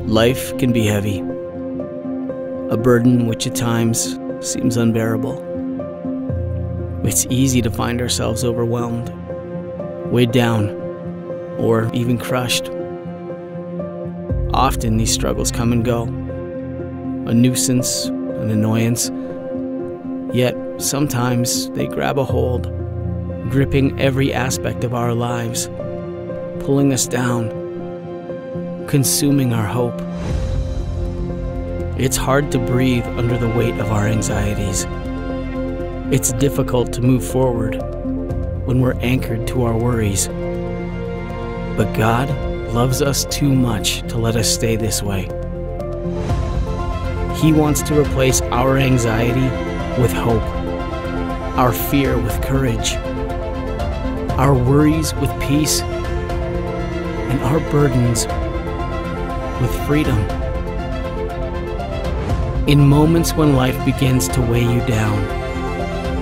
Life can be heavy, a burden which at times seems unbearable. It's easy to find ourselves overwhelmed, weighed down, or even crushed. Often these struggles come and go, a nuisance, an annoyance, yet sometimes they grab a hold, gripping every aspect of our lives, pulling us down, consuming our hope. It's hard to breathe under the weight of our anxieties. It's difficult to move forward when we're anchored to our worries. But God loves us too much to let us stay this way. He wants to replace our anxiety with hope, our fear with courage, our worries with peace, and our burdens with freedom. In moments when life begins to weigh you down,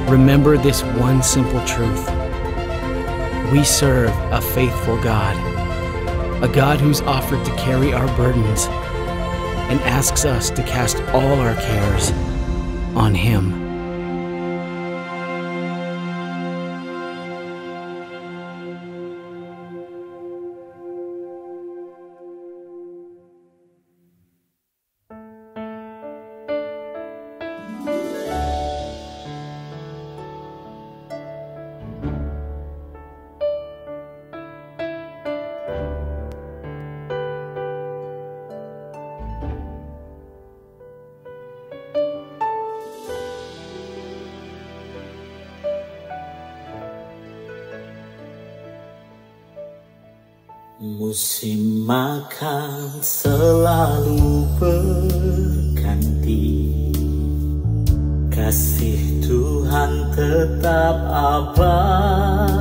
remember this one simple truth. We serve a faithful God, a God who's offered to carry our burdens and asks us to cast all our cares on Him. Musim makan selalu berganti, kasih Tuhan tetap abadi,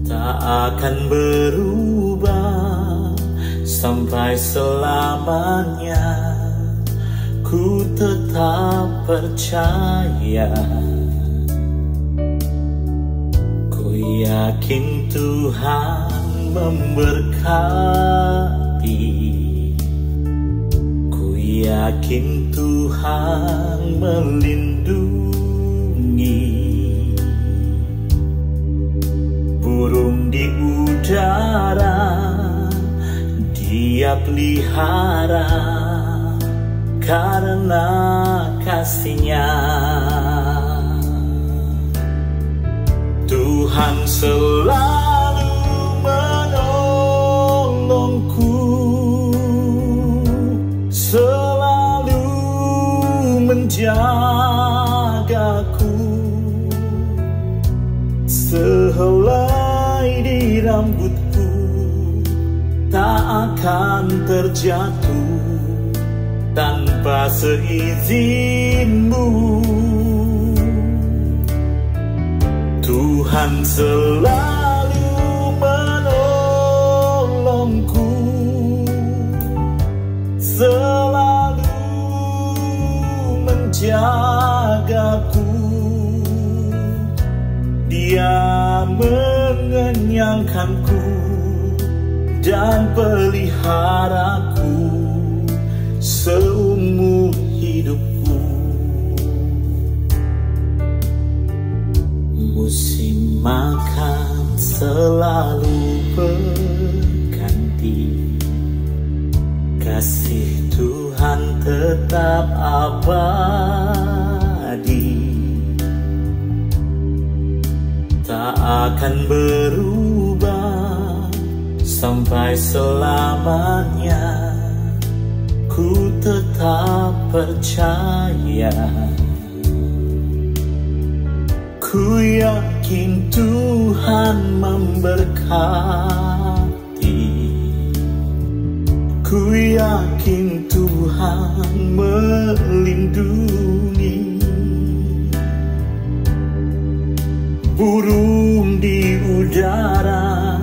tak akan berubah sampai selamanya. Ku tetap percaya, yakin Tuhan memberkati, ku yakin Tuhan melindungi. Burung di udara Dia pelihara karena kasih-Nya. Tuhan selalu menolongku, selalu menjagaku, sehelai di rambutku tak akan terjatuh tanpa seizinmu. Tuhan selalu menolongku, selalu menjagaku. Dia mengenyangkanku dan peliharaku seumur hidupku. Musim makan selalu berganti, kasih Tuhan tetap abadi, tak akan berubah sampai selamanya. Ku tetap percaya, ku yakin Tuhan memberkati, ku yakin Tuhan melindungi. Burung di udara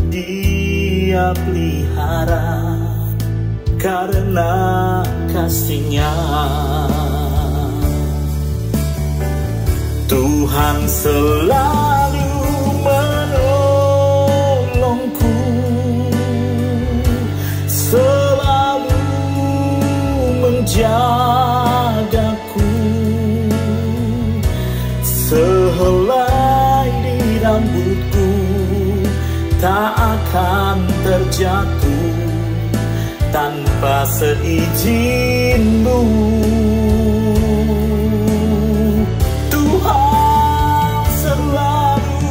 Dia pelihara karena kasih-Nya. Tuhan selalu menolongku, tak akan terjatuh tanpa seizin-Mu. Tuhan selalu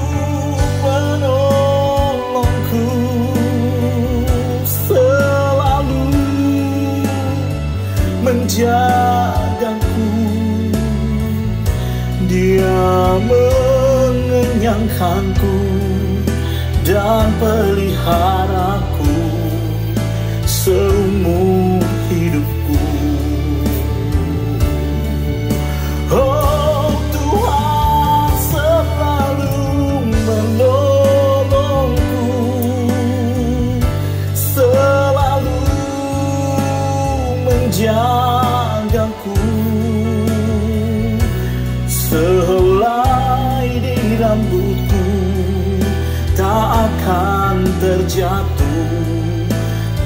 menolongku, selalu menjagaku. Dia mengenyangkanku dan peliharaku seumur hidupku. Oh, Tuhan selalu menolongku, selalu menjagaku. Sehelai di rambutku tak akan terjatuh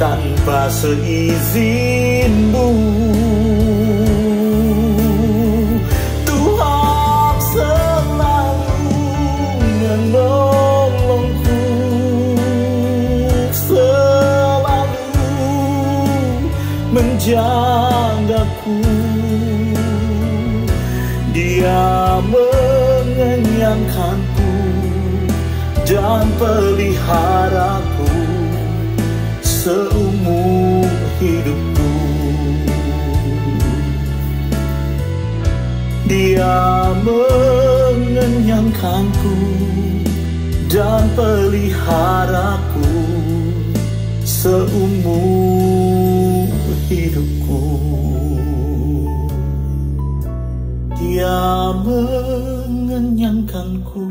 tanpa seizin-Mu. Tuhan selalu menolongku, selalu menjagaku. Dia mengenyangkanku dan peliharaku seumur hidupku. Dia mengenyangkanku dan peliharaku seumur hidupku. Dia mengenyangkanku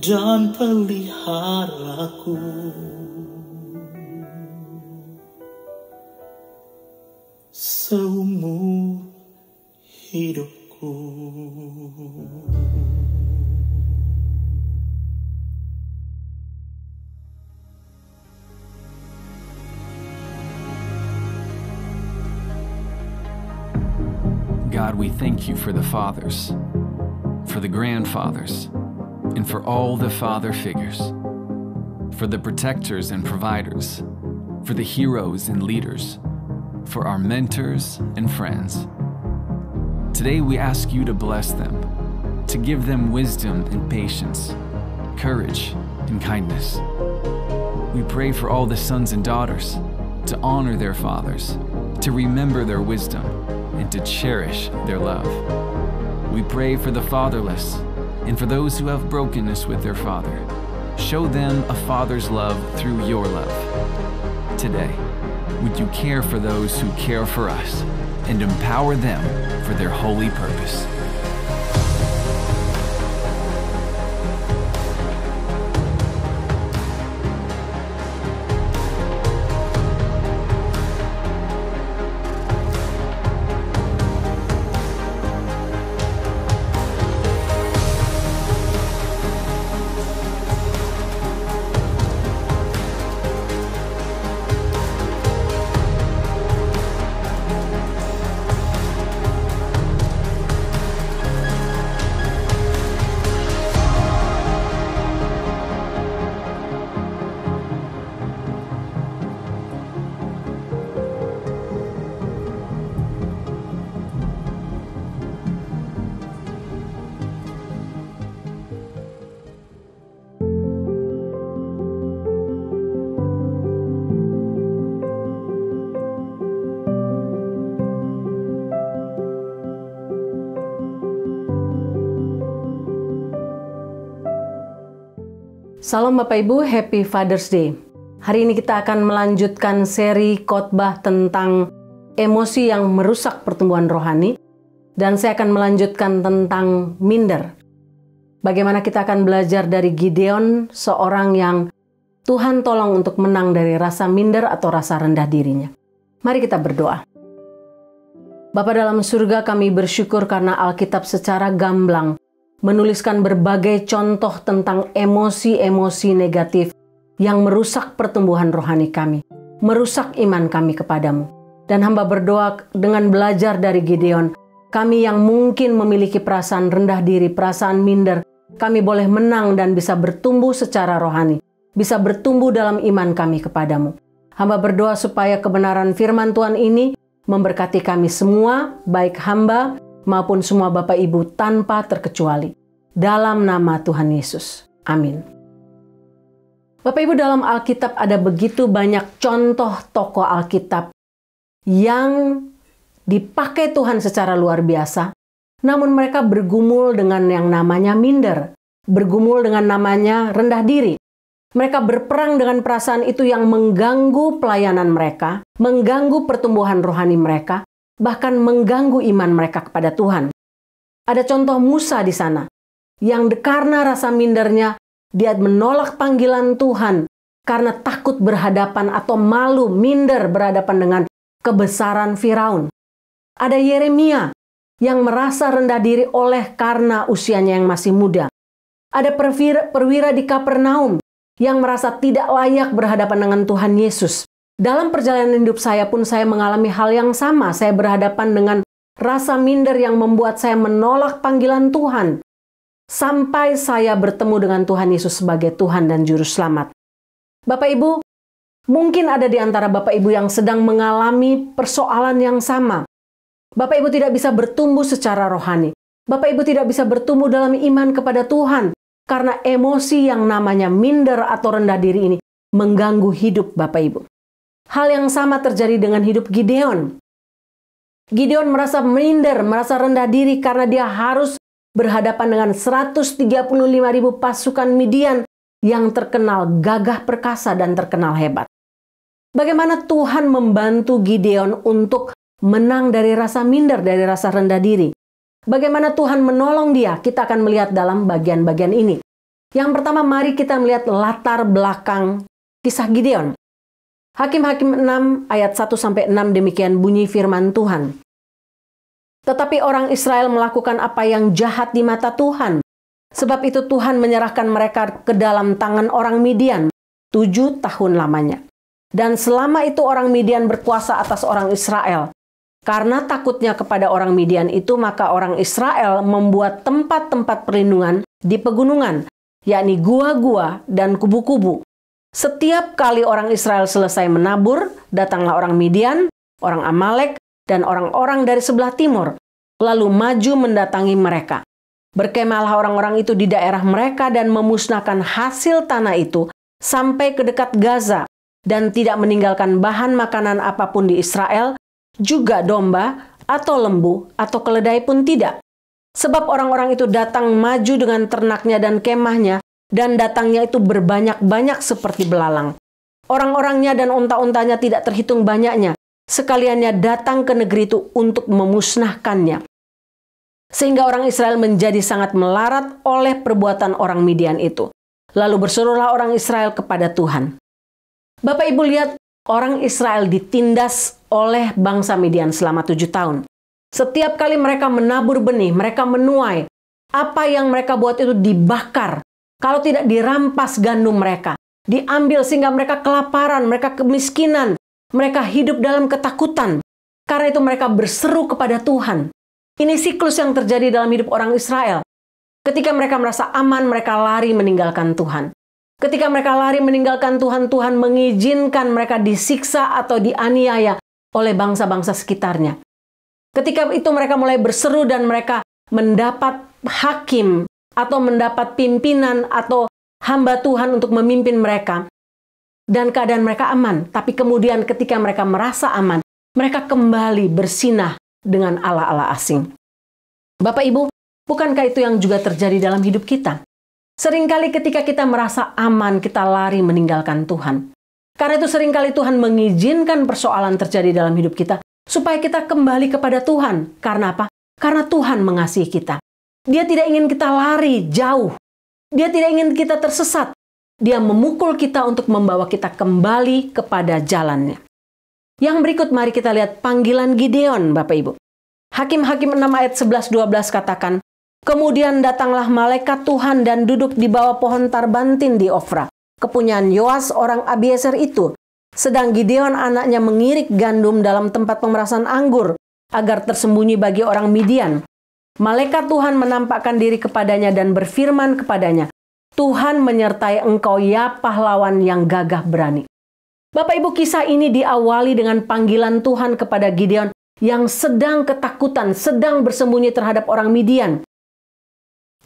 dan peliharaku seumur hidupku. God, we thank You for the fathers, for the grandfathers, and for all the father figures, for the protectors and providers, for the heroes and leaders, for our mentors and friends. Today we ask You to bless them, to give them wisdom and patience, courage and kindness. We pray for all the sons and daughters to honor their fathers, to remember their wisdom, and to cherish their love. We pray for the fatherless and for those who have brokenness with their father. Show them a father's love through Your love. Today, would You care for those who care for us and empower them for their holy purpose. Salam Bapak Ibu, Happy Father's Day. Hari ini kita akan melanjutkan seri khotbah tentang emosi yang merusak pertumbuhan rohani. Dan saya akan melanjutkan tentang minder. Bagaimana kita akan belajar dari Gideon, seorang yang Tuhan tolong untuk menang dari rasa minder atau rasa rendah dirinya. Mari kita berdoa. Bapa dalam surga, kami bersyukur karena Alkitab secara gamblang menuliskan berbagai contoh tentang emosi-emosi negatif yang merusak pertumbuhan rohani kami, merusak iman kami kepadamu. Dan hamba berdoa dengan belajar dari Gideon, kami yang mungkin memiliki perasaan rendah diri, perasaan minder, kami boleh menang dan bisa bertumbuh secara rohani. bisa bertumbuh dalam iman kami kepadamu. Hamba berdoa supaya kebenaran firman Tuhan ini memberkati kami semua, baik hamba maupun semua Bapak Ibu tanpa terkecuali. Dalam nama Tuhan Yesus. Amin. Bapak Ibu, dalam Alkitab ada begitu banyak contoh tokoh Alkitab yang dipakai Tuhan secara luar biasa, namun mereka bergumul dengan yang namanya minder, bergumul dengan namanya rendah diri. Mereka berperang dengan perasaan itu yang mengganggu pelayanan mereka, mengganggu pertumbuhan rohani mereka, bahkan mengganggu iman mereka kepada Tuhan. Ada contoh Musa di sana, yang karena rasa mindernya, dia menolak panggilan Tuhan karena takut berhadapan atau malu, minder berhadapan dengan kebesaran Firaun. Ada Yeremia yang merasa rendah diri oleh karena usianya yang masih muda. Ada perwira di Kapernaum yang merasa tidak layak berhadapan dengan Tuhan Yesus. Dalam perjalanan hidup saya pun saya mengalami hal yang sama. Saya berhadapan dengan rasa minder yang membuat saya menolak panggilan Tuhan. Sampai saya bertemu dengan Tuhan Yesus sebagai Tuhan dan Juru Selamat. Bapak Ibu, mungkin ada di antara Bapak Ibu yang sedang mengalami persoalan yang sama. Bapak Ibu tidak bisa bertumbuh secara rohani. Bapak Ibu tidak bisa bertumbuh dalam iman kepada Tuhan. Karena emosi yang namanya minder atau rendah diri ini mengganggu hidup Bapak Ibu. Hal yang sama terjadi dengan hidup Gideon. Gideon merasa minder, merasa rendah diri karena dia harus berhadapan dengan 135.000 pasukan Midian yang terkenal gagah perkasa dan terkenal hebat. Bagaimana Tuhan membantu Gideon untuk menang dari rasa minder, dari rasa rendah diri? Bagaimana Tuhan menolong dia? Kita akan melihat dalam bagian-bagian ini. Yang pertama, mari kita melihat latar belakang kisah Gideon. Hakim-Hakim 6 ayat 1-6 demikian bunyi firman Tuhan. Tetapi orang Israel melakukan apa yang jahat di mata Tuhan. Sebab itu Tuhan menyerahkan mereka ke dalam tangan orang Midian 7 tahun lamanya. Dan selama itu orang Midian berkuasa atas orang Israel. Karena takutnya kepada orang Midian itu, maka orang Israel membuat tempat-tempat perlindungan di pegunungan, yakni gua-gua dan kubu-kubu. Setiap kali orang Israel selesai menabur, datanglah orang Midian, orang Amalek, dan orang-orang dari sebelah timur, lalu maju mendatangi mereka. Berkemahlah orang-orang itu di daerah mereka dan memusnahkan hasil tanah itu sampai ke dekat Gaza, dan tidak meninggalkan bahan makanan apapun di Israel, juga domba, atau lembu, atau keledai pun tidak. Sebab orang-orang itu datang maju dengan ternaknya dan kemahnya, dan datangnya itu berbanyak-banyak seperti belalang. Orang-orangnya dan unta-untanya tidak terhitung banyaknya, sekaliannya datang ke negeri itu untuk memusnahkannya. Sehingga orang Israel menjadi sangat melarat oleh perbuatan orang Midian itu. Lalu berserulah orang Israel kepada Tuhan. Bapak Ibu lihat, orang Israel ditindas oleh bangsa Midian selama 7 tahun. Setiap kali mereka menabur benih, mereka menuai. Apa yang mereka buat itu dibakar. Kalau tidak dirampas gandum mereka. Diambil sehingga mereka kelaparan, mereka kemiskinan. Mereka hidup dalam ketakutan. Karena itu mereka berseru kepada Tuhan. Ini siklus yang terjadi dalam hidup orang Israel. Ketika mereka merasa aman, mereka lari meninggalkan Tuhan. Ketika mereka lari meninggalkan Tuhan, Tuhan mengizinkan mereka disiksa atau dianiaya oleh bangsa-bangsa sekitarnya. Ketika itu mereka mulai berseru dan mereka mendapat hakim atau mendapat pimpinan atau hamba Tuhan untuk memimpin mereka. Dan keadaan mereka aman. Tapi kemudian ketika mereka merasa aman, mereka kembali bersinah dengan allah-allah asing. Bapak Ibu, bukankah itu yang juga terjadi dalam hidup kita? Seringkali ketika kita merasa aman, kita lari meninggalkan Tuhan. Karena itu seringkali Tuhan mengizinkan persoalan terjadi dalam hidup kita, supaya kita kembali kepada Tuhan. Karena apa? Karena Tuhan mengasihi kita. Dia tidak ingin kita lari jauh. Dia tidak ingin kita tersesat. Dia memukul kita untuk membawa kita kembali kepada jalannya. Yang berikut mari kita lihat panggilan Gideon, Bapak Ibu. Hakim-Hakim 6 ayat 11-12 katakan, kemudian datanglah malaikat Tuhan dan duduk di bawah pohon tarbantin di Ofra, kepunyaan Yoas orang Abiezer itu. Sedang Gideon anaknya mengirik gandum dalam tempat pemerasan anggur, agar tersembunyi bagi orang Midian. Malaikat Tuhan menampakkan diri kepadanya dan berfirman kepadanya, Tuhan menyertai engkau ya pahlawan yang gagah berani. Bapak Ibu, kisah ini diawali dengan panggilan Tuhan kepada Gideon yang sedang ketakutan, sedang bersembunyi terhadap orang Midian.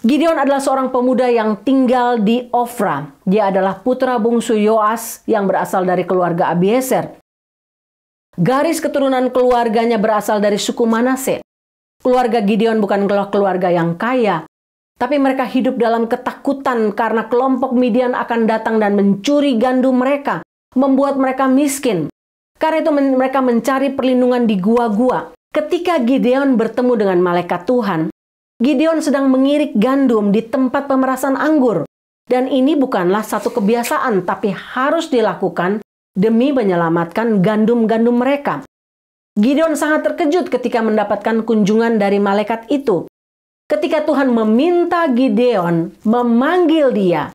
Gideon adalah seorang pemuda yang tinggal di Ofra. Dia adalah putra bungsu Yoas yang berasal dari keluarga Abiezer. Garis keturunan keluarganya berasal dari suku Manase. Keluarga Gideon bukan keluarga yang kaya, tapi mereka hidup dalam ketakutan karena kelompok Midian akan datang dan mencuri gandum mereka, membuat mereka miskin. Karena itu mereka mencari perlindungan di gua-gua. Ketika Gideon bertemu dengan malaikat Tuhan, Gideon sedang mengirik gandum di tempat pemerasan anggur. Dan ini bukanlah satu kebiasaan, tapi harus dilakukan demi menyelamatkan gandum-gandum mereka. Gideon sangat terkejut ketika mendapatkan kunjungan dari malaikat itu. Ketika Tuhan meminta Gideon, memanggil dia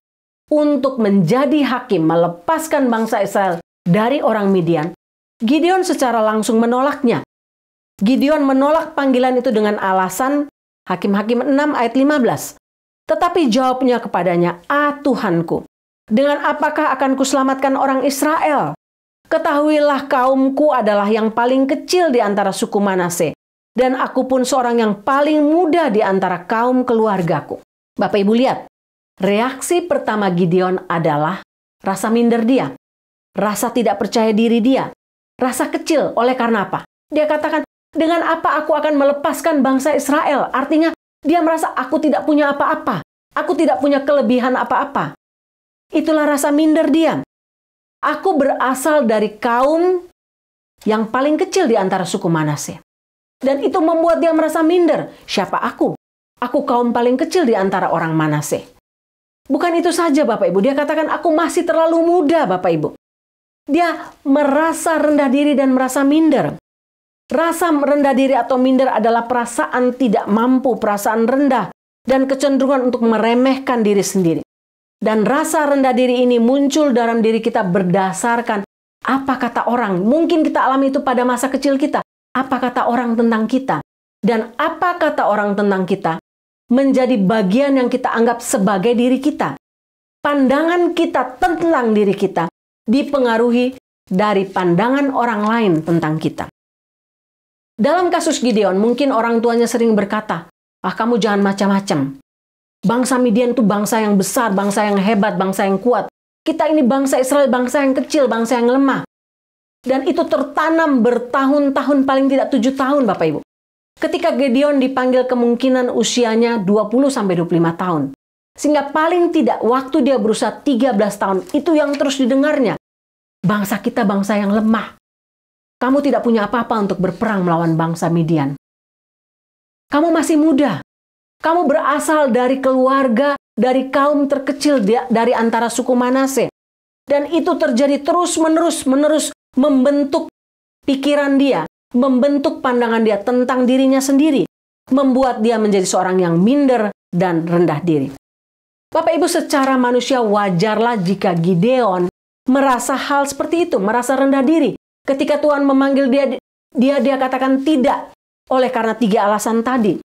untuk menjadi hakim, melepaskan bangsa Israel dari orang Midian, Gideon secara langsung menolaknya. Gideon menolak panggilan itu dengan alasan Hakim-Hakim 6 ayat 15. Tetapi jawabnya kepadanya, Tuhanku, dengan apakah akan kuselamatkan orang Israel? Ketahuilah kaumku adalah yang paling kecil di antara suku Manase. Dan aku pun seorang yang paling muda di antara kaum keluargaku. Bapak Ibu lihat, reaksi pertama Gideon adalah rasa minder dia. Rasa tidak percaya diri dia. Rasa kecil. Oleh karena apa? Dia katakan, dengan apa aku akan melepaskan bangsa Israel? Artinya, dia merasa aku tidak punya apa-apa. Aku tidak punya kelebihan apa-apa. Itulah rasa minder dia. Aku berasal dari kaum yang paling kecil di antara suku Manase. Dan itu membuat dia merasa minder. Siapa aku? Aku kaum paling kecil di antara orang Manase. Bukan itu saja Bapak Ibu. Dia katakan aku masih terlalu muda Bapak Ibu. Dia merasa rendah diri dan merasa minder. Rasa rendah diri atau minder adalah perasaan tidak mampu, perasaan rendah, dan kecenderungan untuk meremehkan diri sendiri. Dan rasa rendah diri ini muncul dalam diri kita berdasarkan apa kata orang. Mungkin kita alami itu pada masa kecil kita. Apa kata orang tentang kita? Dan apa kata orang tentang kita menjadi bagian yang kita anggap sebagai diri kita. Pandangan kita tentang diri kita dipengaruhi dari pandangan orang lain tentang kita. Dalam kasus Gideon, mungkin orang tuanya sering berkata, kamu jangan macam-macam. Bangsa Midian itu bangsa yang besar, bangsa yang hebat, bangsa yang kuat. Kita ini bangsa Israel, bangsa yang kecil, bangsa yang lemah. Dan itu tertanam bertahun-tahun, paling tidak 7 tahun Bapak Ibu. Ketika Gideon dipanggil kemungkinan usianya 20-25 tahun. Sehingga paling tidak waktu dia berusia 13 tahun, itu yang terus didengarnya. Bangsa kita bangsa yang lemah. Kamu tidak punya apa-apa untuk berperang melawan bangsa Midian. Kamu masih muda. Kamu berasal dari keluarga, dari kaum terkecil dari antara suku Manase. Dan itu terjadi terus-menerus membentuk pikiran dia, membentuk pandangan dia tentang dirinya sendiri, membuat dia menjadi seorang yang minder dan rendah diri. Bapak Ibu, secara manusia wajarlah jika Gideon merasa hal seperti itu, merasa rendah diri. Ketika Tuhan memanggil dia katakan tidak, oleh karena 3 alasan tadi.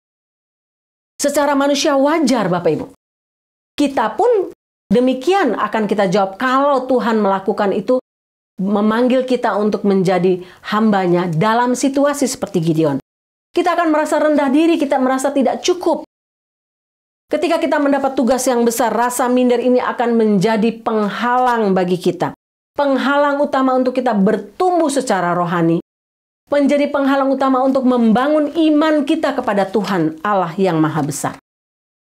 Secara manusia wajar Bapak Ibu. Kita pun demikian akan kita jawab kalau Tuhan melakukan itu, memanggil kita untuk menjadi hambanya dalam situasi seperti Gideon. Kita akan merasa rendah diri, kita merasa tidak cukup. Ketika kita mendapat tugas yang besar, rasa minder ini akan menjadi penghalang bagi kita. Penghalang utama untuk kita bertumbuh secara rohani. Menjadi penghalang utama untuk membangun iman kita kepada Tuhan Allah yang Maha Besar.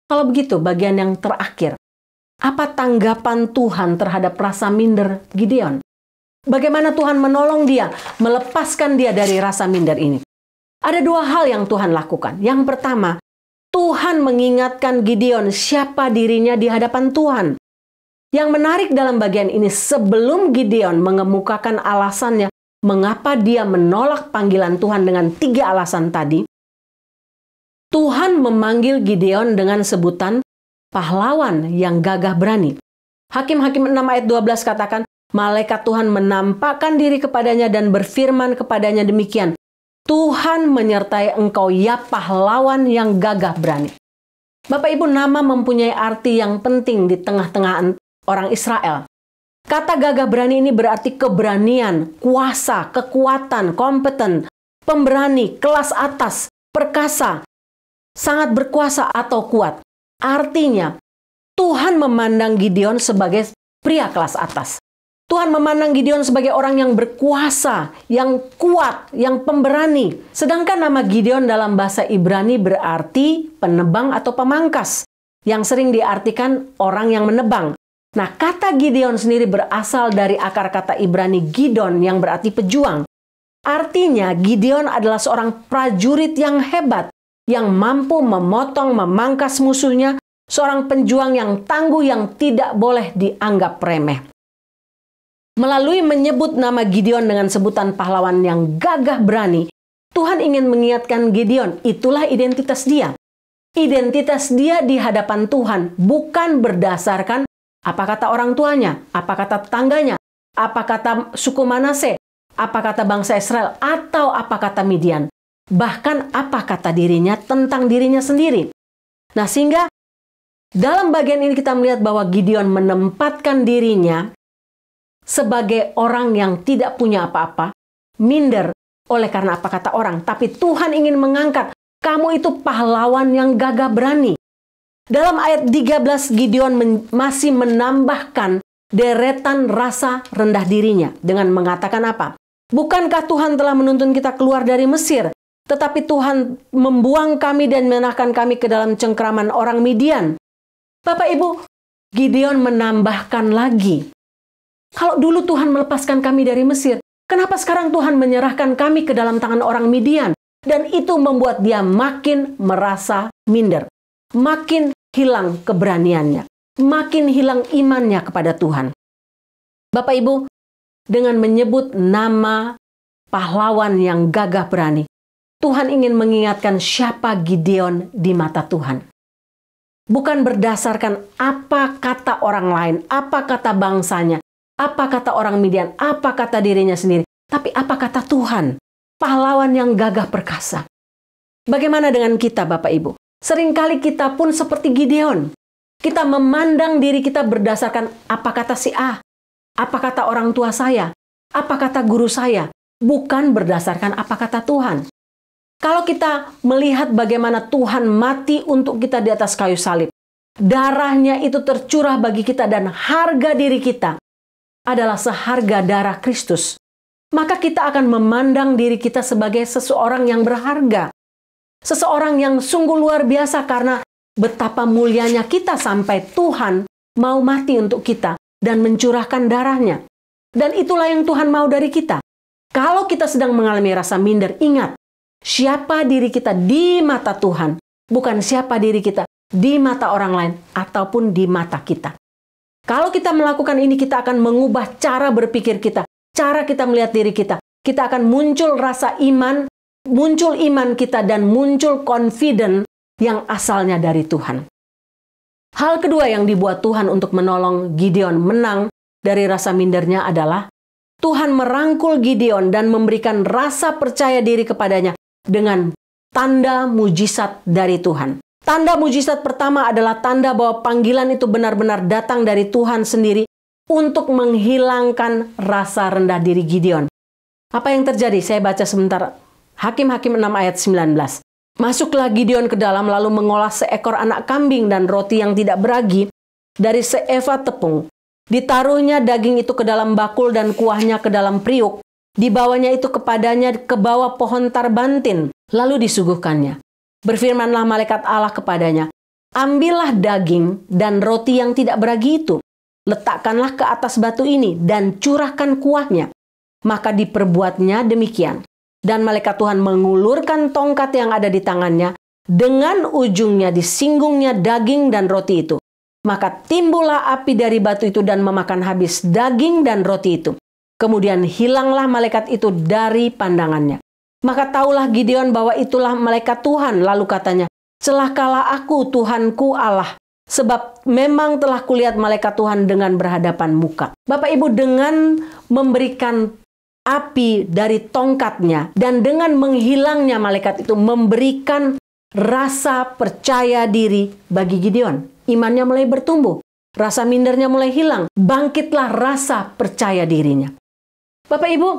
Kalau begitu, bagian yang terakhir. Apa tanggapan Tuhan terhadap rasa minder Gideon? Bagaimana Tuhan menolong dia, melepaskan dia dari rasa minder ini? Ada 2 hal yang Tuhan lakukan. Yang pertama, Tuhan mengingatkan Gideon siapa dirinya di hadapan Tuhan. Yang menarik dalam bagian ini, sebelum Gideon mengemukakan alasannya mengapa dia menolak panggilan Tuhan dengan 3 alasan tadi, Tuhan memanggil Gideon dengan sebutan pahlawan yang gagah berani. Hakim-Hakim 6 ayat 12 katakan, malaikat Tuhan menampakkan diri kepadanya dan berfirman kepadanya demikian, Tuhan menyertai engkau ya pahlawan yang gagah berani. Bapak Ibu, nama mempunyai arti yang penting di tengah-tengah orang Israel. Kata gagah berani ini berarti keberanian, kuasa, kekuatan, kompeten, pemberani, kelas atas, perkasa, sangat berkuasa atau kuat. Artinya, Tuhan memandang Gideon sebagai pria kelas atas. Tuhan memandang Gideon sebagai orang yang berkuasa, yang kuat, yang pemberani. Sedangkan nama Gideon dalam bahasa Ibrani berarti penebang atau pemangkas, yang sering diartikan orang yang menebang. Nah, kata Gideon sendiri berasal dari akar kata Ibrani Gidon yang berarti pejuang. Artinya, Gideon adalah seorang prajurit yang hebat, yang mampu memotong, memangkas musuhnya, seorang penjuang yang tangguh yang tidak boleh dianggap remeh. Melalui menyebut nama Gideon dengan sebutan pahlawan yang gagah berani, Tuhan ingin mengingatkan Gideon, itulah identitas dia. Identitas dia di hadapan Tuhan bukan berdasarkan apa kata orang tuanya, apa kata tetangganya, apa kata suku Manase, apa kata bangsa Israel, atau apa kata Midian. Bahkan apa kata dirinya tentang dirinya sendiri. Nah, sehingga dalam bagian ini kita melihat bahwa Gideon menempatkan dirinya sebagai orang yang tidak punya apa-apa, minder oleh karena apa kata orang. Tapi Tuhan ingin mengangkat, kamu itu pahlawan yang gagah berani. Dalam ayat 13, Gideon masih menambahkan deretan rasa rendah dirinya dengan mengatakan apa? Bukankah Tuhan telah menuntun kita keluar dari Mesir? Tetapi Tuhan membuang kami dan menaikkan kami ke dalam cengkraman orang Midian. Bapak Ibu, Gideon menambahkan lagi, kalau dulu Tuhan melepaskan kami dari Mesir, kenapa sekarang Tuhan menyerahkan kami ke dalam tangan orang Midian? Dan itu membuat dia makin merasa minder, makin hilang keberaniannya, makin hilang imannya kepada Tuhan. Bapak Ibu, dengan menyebut nama pahlawan yang gagah berani, Tuhan ingin mengingatkan siapa Gideon di mata Tuhan. Bukan berdasarkan apa kata orang lain, apa kata bangsanya, apa kata orang Midian, apa kata dirinya sendiri, tapi apa kata Tuhan, pahlawan yang gagah perkasa. Bagaimana dengan kita, Bapak Ibu? Seringkali kita pun seperti Gideon. Kita memandang diri kita berdasarkan apa kata si A, apa kata orang tua saya, apa kata guru saya, bukan berdasarkan apa kata Tuhan. Kalau kita melihat bagaimana Tuhan mati untuk kita di atas kayu salib, darahnya itu tercurah bagi kita dan harga diri kita adalah seharga darah Kristus, maka kita akan memandang diri kita sebagai seseorang yang berharga. Seseorang yang sungguh luar biasa karena betapa mulianya kita sampai Tuhan mau mati untuk kita dan mencurahkan darahnya. Dan itulah yang Tuhan mau dari kita. Kalau kita sedang mengalami rasa minder, ingat, siapa diri kita di mata Tuhan, bukan siapa diri kita di mata orang lain ataupun di mata kita. Kalau kita melakukan ini, kita akan mengubah cara berpikir kita, cara kita melihat diri kita. Kita akan muncul rasa iman, muncul iman kita, dan muncul confident yang asalnya dari Tuhan. Hal kedua yang dibuat Tuhan untuk menolong Gideon menang dari rasa mindernya adalah Tuhan merangkul Gideon dan memberikan rasa percaya diri kepadanya dengan tanda mujizat dari Tuhan. Tanda mujizat pertama adalah tanda bahwa panggilan itu benar-benar datang dari Tuhan sendiri untuk menghilangkan rasa rendah diri Gideon. Apa yang terjadi? Saya baca sebentar. Hakim-Hakim 6 ayat 19. Masuklah Gideon ke dalam lalu mengolah seekor anak kambing dan roti yang tidak beragi dari seeva tepung. Ditaruhnya daging itu ke dalam bakul dan kuahnya ke dalam periuk. Dibawanya itu kepadanya ke bawah pohon tarbantin. Lalu disuguhkannya. Berfirmanlah malaikat Allah kepadanya, ambillah daging dan roti yang tidak beragi itu. Letakkanlah ke atas batu ini dan curahkan kuahnya. Maka diperbuatnya demikian. Dan malaikat Tuhan mengulurkan tongkat yang ada di tangannya. Dengan ujungnya disinggungnya daging dan roti itu. Maka timbullah api dari batu itu dan memakan habis daging dan roti itu. Kemudian hilanglah malaikat itu dari pandangannya. Maka taulah Gideon bahwa itulah malaikat Tuhan. Lalu katanya, celakalah aku Tuhanku Allah. Sebab memang telah kulihat malaikat Tuhan dengan berhadapan muka. Bapak Ibu, dengan memberikan api dari tongkatnya dan dengan menghilangnya malaikat itu memberikan rasa percaya diri bagi Gideon. Imannya mulai bertumbuh, rasa mindernya mulai hilang, bangkitlah rasa percaya dirinya. Bapak Ibu,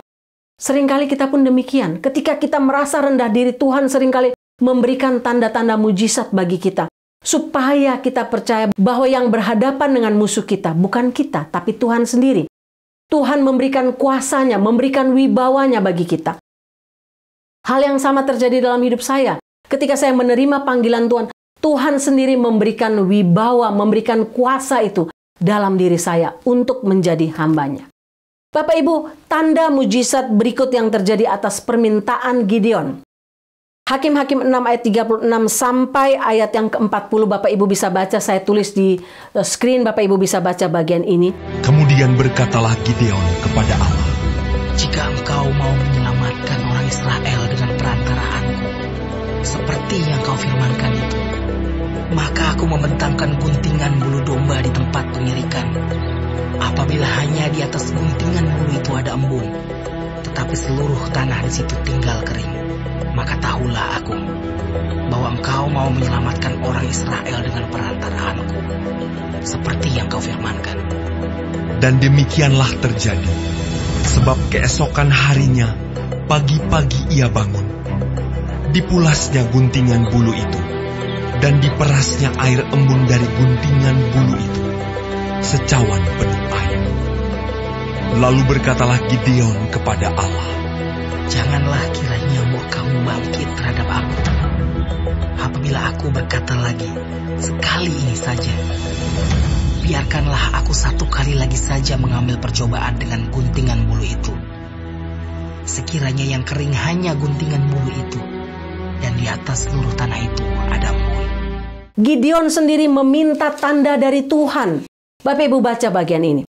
seringkali kita pun demikian. Ketika kita merasa rendah diri, Tuhan seringkali memberikan tanda-tanda mujizat bagi kita. Supaya kita percaya bahwa yang berhadapan dengan musuh kita bukan kita, tapi Tuhan sendiri. Tuhan memberikan kuasanya, memberikan wibawanya bagi kita. Hal yang sama terjadi dalam hidup saya. Ketika saya menerima panggilan Tuhan, Tuhan sendiri memberikan wibawa, memberikan kuasa itu dalam diri saya untuk menjadi hambanya. Bapak Ibu, tanda mujizat berikut yang terjadi atas permintaan Gideon. Hakim-Hakim 6 ayat 36 sampai ayat yang ke-40 Bapak Ibu bisa baca, saya tulis di screen, Bapak Ibu bisa baca bagian ini. Kemudian berkatalah Gideon kepada Allah, "Jika engkau mau menyelamatkan orang Israel dengan perantaraanku, seperti yang kau firmankan itu, maka aku membentangkan guntingan bulu domba di tempat pengirikan. Apabila hanya di atas guntingan bulu itu ada embung, tetapi seluruh tanah di situ tinggal kering, maka tahulah aku bahwa engkau mau menyelamatkan orang Israel dengan perantaraanku, seperti yang kau firmankan." Dan demikianlah terjadi, sebab keesokan harinya, pagi-pagi ia bangun. Dipulasnya guntingan bulu itu, dan diperasnya air embun dari guntingan bulu itu, secawan penuh air. Lalu berkatalah Gideon kepada Allah, "Janganlah kiranya murka-Mu bangkit terhadap aku, apabila aku berkata lagi, sekali ini saja. Biarkanlah aku satu kali lagi saja mengambil percobaan dengan guntingan bulu itu. Sekiranya yang kering hanya guntingan bulu itu, dan di atas seluruh tanah itu ada embun." Gideon sendiri meminta tanda dari Tuhan. Bapak Ibu baca bagian ini.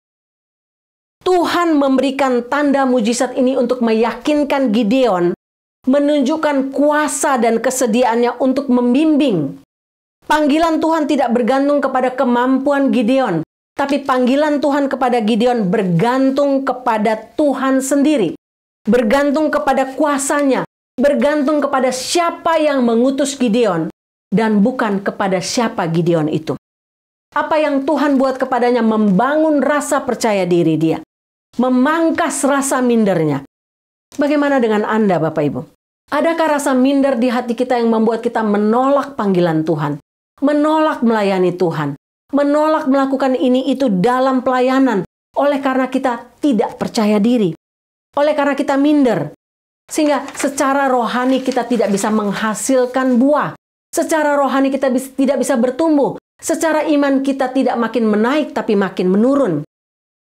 Tuhan memberikan tanda mujizat ini untuk meyakinkan Gideon, menunjukkan kuasa dan kesediaannya untuk membimbing. Panggilan Tuhan tidak bergantung kepada kemampuan Gideon, tapi panggilan Tuhan kepada Gideon bergantung kepada Tuhan sendiri. Bergantung kepada kuasanya, bergantung kepada siapa yang mengutus Gideon, dan bukan kepada siapa Gideon itu. Apa yang Tuhan buat kepadanya membangun rasa percaya diri dia, memangkas rasa mindernya. Bagaimana dengan Anda, Bapak Ibu? Adakah rasa minder di hati kita yang membuat kita menolak panggilan Tuhan, menolak melayani Tuhan, menolak melakukan ini itu dalam pelayanan oleh karena kita tidak percaya diri, oleh karena kita minder, sehingga secara rohani kita tidak bisa menghasilkan buah, secara rohani kita tidak bisa bertumbuh, secara iman kita tidak makin menaik tapi makin menurun.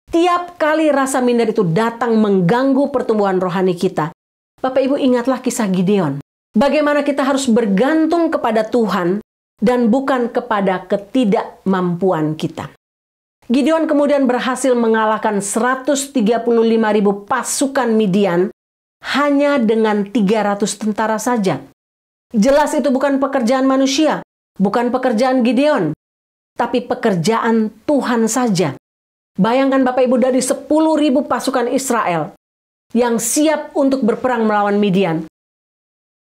Tiap kali rasa minder itu datang mengganggu pertumbuhan rohani kita. Bapak Ibu ingatlah kisah Gideon. Bagaimana kita harus bergantung kepada Tuhan dan bukan kepada ketidakmampuan kita. Gideon kemudian berhasil mengalahkan 135.000 pasukan Midian hanya dengan 300 tentara saja. Jelas itu bukan pekerjaan manusia, bukan pekerjaan Gideon, tapi pekerjaan Tuhan saja. Bayangkan Bapak Ibu, dari 10.000 pasukan Israel yang siap untuk berperang melawan Midian,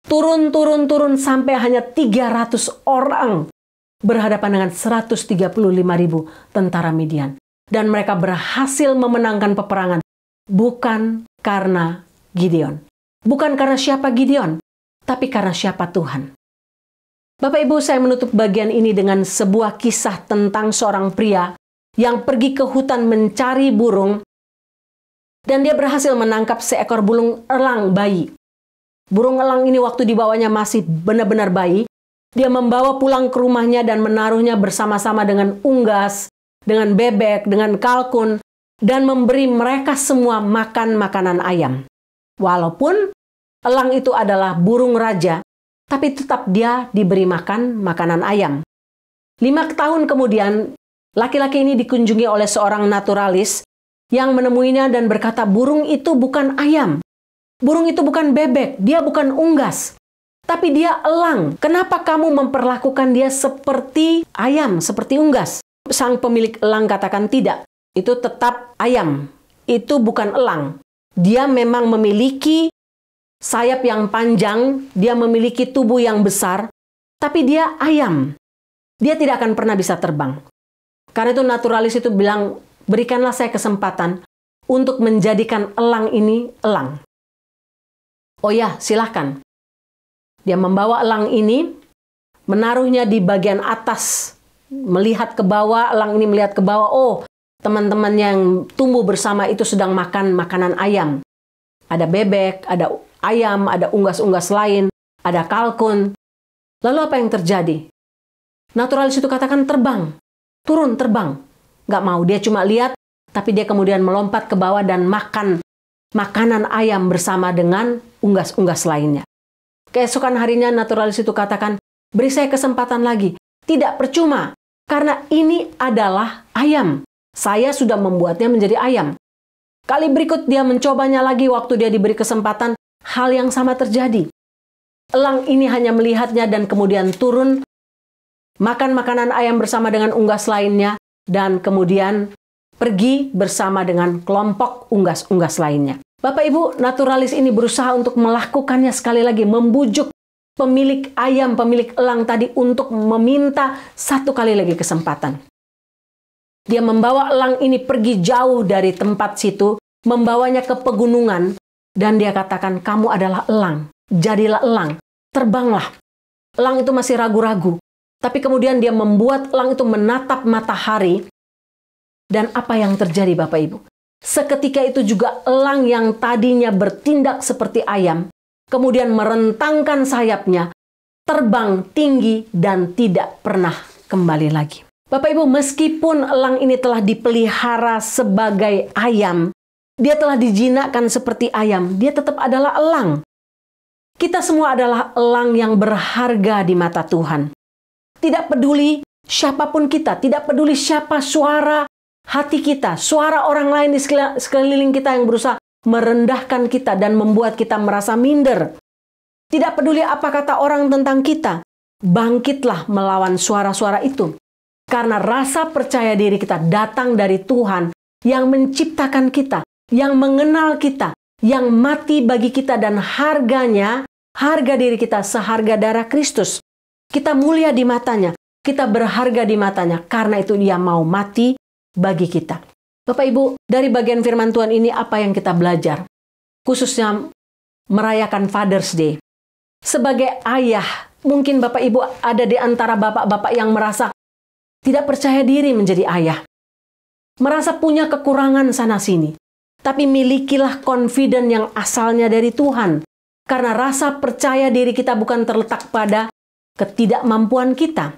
turun sampai hanya 300 orang berhadapan dengan 135.000 tentara Midian. Dan mereka berhasil memenangkan peperangan bukan karena Gideon, bukan karena siapa Gideon, tapi karena siapa Tuhan. Bapak Ibu, saya menutup bagian ini dengan sebuah kisah tentang seorang pria yang pergi ke hutan mencari burung, dan dia berhasil menangkap seekor burung elang bayi. Burung elang ini waktu dibawanya masih benar-benar bayi. Dia membawa pulang ke rumahnya dan menaruhnya bersama-sama dengan unggas, dengan bebek, dengan kalkun, dan memberi mereka semua makan makanan ayam. Walaupun elang itu adalah burung raja, tapi tetap dia diberi makan makanan ayam. 5 tahun kemudian, laki-laki ini dikunjungi oleh seorang naturalis yang menemuinya dan berkata, burung itu bukan ayam, burung itu bukan bebek, dia bukan unggas, tapi dia elang. Kenapa kamu memperlakukan dia seperti ayam, seperti unggas? Sang pemilik elang katakan, tidak, itu tetap ayam, itu bukan elang. Dia memang memiliki sayap yang panjang, dia memiliki tubuh yang besar, Tapi dia ayam. Dia tidak akan pernah bisa terbang. Karena itu naturalis itu bilang, berikanlah saya kesempatan untuk menjadikan elang ini elang. Oh ya, silahkan. Dia membawa elang ini, menaruhnya di bagian atas, melihat ke bawah, elang ini melihat ke bawah, oh, teman-teman yang tumbuh bersama itu sedang makan makanan ayam. Ada bebek, ada ayam, ada unggas-unggas lain, ada kalkun. Lalu apa yang terjadi? Naturalis itu katakan terbang, turun terbang. Nggak mau, dia cuma lihat, tapi dia kemudian melompat ke bawah dan makan makanan ayam bersama dengan unggas-unggas lainnya. Keesokan harinya naturalis itu katakan, beri saya kesempatan lagi. Tidak, percuma, karena ini adalah ayam. Saya sudah membuatnya menjadi ayam. Kali berikut dia mencobanya lagi, waktu dia diberi kesempatan, hal yang sama terjadi. Elang ini hanya melihatnya dan kemudian turun, makan makanan ayam bersama dengan unggas lainnya, dan kemudian pergi bersama dengan kelompok unggas-unggas lainnya. Bapak Ibu, naturalis ini berusaha untuk melakukannya sekali lagi, membujuk pemilik ayam, pemilik elang tadi untuk meminta satu kali lagi kesempatan. Dia membawa elang ini pergi jauh dari tempat situ, membawanya ke pegunungan, dan dia katakan, kamu adalah elang, jadilah elang, terbanglah. Elang itu masih ragu-ragu, tapi kemudian dia membuat elang itu menatap matahari, dan apa yang terjadi Bapak Ibu? Seketika itu juga elang yang tadinya bertindak seperti ayam, kemudian merentangkan sayapnya, terbang tinggi dan tidak pernah kembali lagi. Bapak Ibu, meskipun elang ini telah dipelihara sebagai ayam, dia telah dijinakkan seperti ayam, dia tetap adalah elang. Kita semua adalah elang yang berharga di mata Tuhan. Tidak peduli siapapun kita, tidak peduli siapa suara hati kita, suara orang lain di sekeliling kita yang berusaha merendahkan kita dan membuat kita merasa minder. Tidak peduli apa kata orang tentang kita, bangkitlah melawan suara-suara itu. Karena rasa percaya diri kita datang dari Tuhan yang menciptakan kita, yang mengenal kita, yang mati bagi kita dan harganya, harga diri kita seharga darah Kristus. Kita mulia di matanya, kita berharga di matanya, karena itu dia mau mati bagi kita. Bapak Ibu, dari bagian firman Tuhan ini apa yang kita belajar? Khususnya merayakan Father's Day. Sebagai ayah, mungkin Bapak Ibu ada di antara bapak-bapak yang merasa tidak percaya diri menjadi ayah. Merasa punya kekurangan sana-sini. Tapi milikilah confident yang asalnya dari Tuhan. Karena rasa percaya diri kita bukan terletak pada ketidakmampuan kita.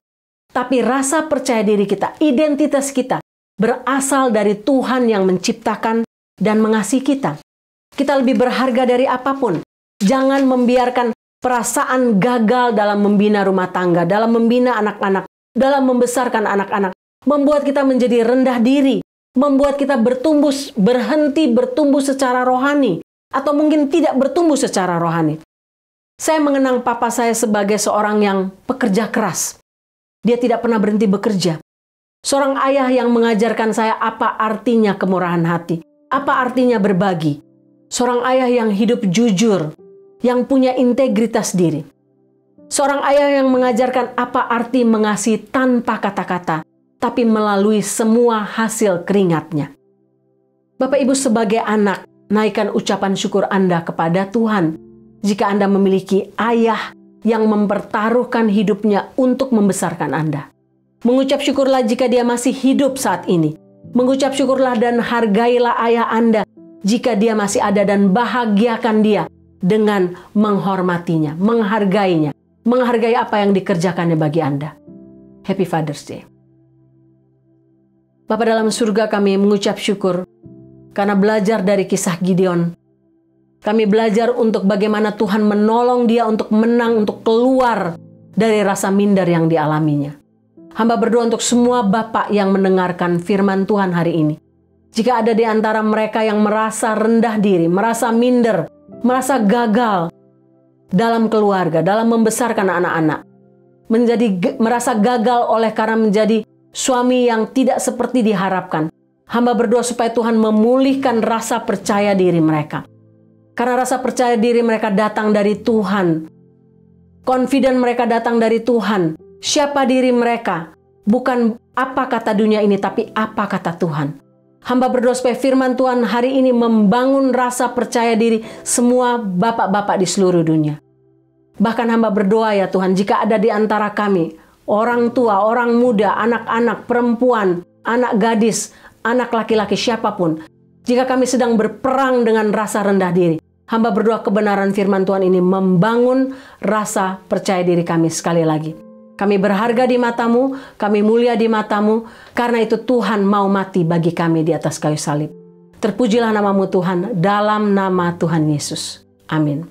Tapi rasa percaya diri kita, identitas kita, berasal dari Tuhan yang menciptakan dan mengasihi kita. Kita lebih berharga dari apapun. Jangan membiarkan perasaan gagal dalam membina rumah tangga, dalam membina anak-anak, dalam membesarkan anak-anak, membuat kita menjadi rendah diri, membuat kita berhenti bertumbuh secara rohani, atau mungkin tidak bertumbuh secara rohani. Saya mengenang papa saya sebagai seorang yang pekerja keras. Dia tidak pernah berhenti bekerja. Seorang ayah yang mengajarkan saya apa artinya kemurahan hati, apa artinya berbagi. Seorang ayah yang hidup jujur, yang punya integritas diri. Seorang ayah yang mengajarkan apa arti mengasihi tanpa kata-kata, tapi melalui semua hasil keringatnya. Bapak Ibu sebagai anak, naikkan ucapan syukur Anda kepada Tuhan jika Anda memiliki ayah yang mempertaruhkan hidupnya untuk membesarkan Anda. Mengucap syukurlah jika dia masih hidup saat ini. Mengucap syukurlah dan hargailah ayah Anda jika dia masih ada, dan bahagiakan dia dengan menghormatinya, menghargainya, menghargai apa yang dikerjakannya bagi Anda. Happy Father's Day. Bapa dalam surga, kami mengucap syukur karena belajar dari kisah Gideon. Kami belajar untuk bagaimana Tuhan menolong dia untuk menang, untuk keluar dari rasa minder yang dialaminya. Hamba berdoa untuk semua bapak yang mendengarkan firman Tuhan hari ini. Jika ada di antara mereka yang merasa rendah diri, merasa minder, merasa gagal dalam keluarga, dalam membesarkan anak-anak, merasa gagal oleh karena menjadi suami yang tidak seperti diharapkan. Hamba berdoa supaya Tuhan memulihkan rasa percaya diri mereka. Karena rasa percaya diri mereka datang dari Tuhan Confident mereka datang dari Tuhan. Siapa diri mereka? Bukan apa kata dunia ini, tapi apa kata Tuhan. Hamba berdoa supaya firman Tuhan hari ini membangun rasa percaya diri semua bapak-bapak di seluruh dunia. Bahkan hamba berdoa ya Tuhan, jika ada di antara kami, orang tua, orang muda, anak-anak, perempuan, anak gadis, anak laki-laki, siapapun, jika kami sedang berperang dengan rasa rendah diri, hamba berdoa kebenaran firman Tuhan ini membangun rasa percaya diri kami sekali lagi. Kami berharga di matamu, kami mulia di matamu, karena itu Tuhan mau mati bagi kami di atas kayu salib. Terpujilah namamu Tuhan, dalam nama Tuhan Yesus. Amin.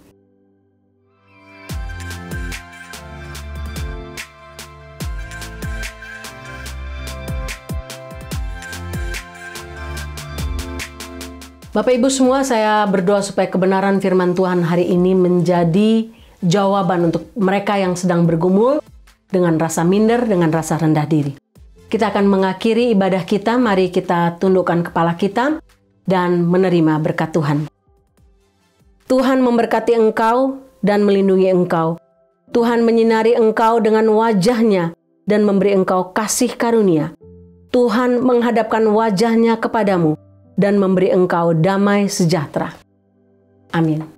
Bapak Ibu semua, saya berdoa supaya kebenaran firman Tuhan hari ini menjadi jawaban untuk mereka yang sedang bergumul dengan rasa minder, dengan rasa rendah diri. Kita akan mengakhiri ibadah kita, mari kita tundukkan kepala kita dan menerima berkat Tuhan. Tuhan memberkati engkau dan melindungi engkau. Tuhan menyinari engkau dengan wajah-Nya dan memberi engkau kasih karunia. Tuhan menghadapkan wajah-Nya kepadamu dan memberi engkau damai sejahtera. Amin.